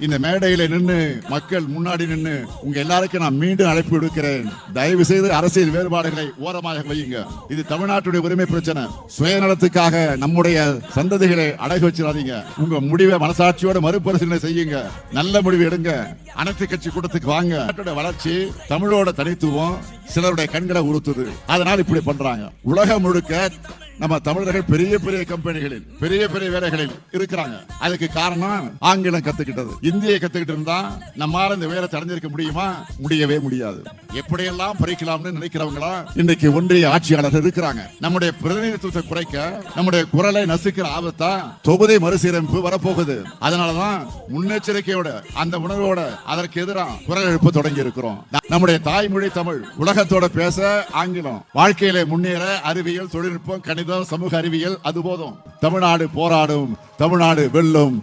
இந்த மேடையில நின்று மக்கள் முன்னாடி நின்று உங்க எல்லாருக்கும் நான் மீண்டும் அழைப்பு விடுக்கிறேன். தயவு செய்து அரசியல் வேறுபாடுகளை ஓரமாக வையுங்க. இது தமிழ்நாட்டுடைய உரிமை பிரச்சனை. சுயநலத்துக்காக நம்முடைய சந்ததிகளை அடகு வச்சிடாதீங்க. உங்க முடிவை மனசாட்சியோட மறுபரிசீலனை செய்யுங்க. நல்ல முடிவு எடுங்க. அனைத்து கட்சி கூட்டத்துக்கு வாங்க. நாட்டோட வளர்ச்சி, தமிழோட தனித்துவம் சிலருடைய கண்களை உறுத்துது. அதனால இப்படி பண்றாங்க. உலகம் முழுக்க நம்ம தமிழர்கள் பெரிய பெரிய கம்பெனிகளில் பெரிய பெரிய வேலைகளில் இருக்கிறாங்க. அதுக்கு காரணம் ஆங்கிலம் கத்துக்கிட்டது. இந்தியை கத்துக்கிட்டு இருந்தா நம்மால இந்த வேலை அடைஞ்சிருக்க முடியுமா? முடியவே முடியாது. எப்படியெல்லாம் பறிக்கலாம்னு நினைக்கிறவங்களா இன்னைக்கு ஒன்றிய ஆட்சியாளர்கள் இருக்கிறாங்க. நம்முடைய பிரதிநிதித்துவத்தை குறைக்க, நம்முடைய குரலை நசுக்கிற ஆபத்தா தொகுதி மறுசீரமைப்பு வரப்போகுது. அதனாலதான் முன்னெச்சரிக்கையோட அந்த உணர்வோட அதற்கு எதிராக குரல் எழுப்ப தொடங்கி இருக்கிறோம். நம்முடைய தாய்மொழி தமிழ். உலகத்தோட பேச ஆங்கிலம். வாழ்க்கையில முன்னேற அறிவியல், தொழில்நுட்பம், கணிதம், சமூக அறிவியல் அது போதும். தமிழ்நாடு போராடும், தமிழ்நாடு வெல்லும்.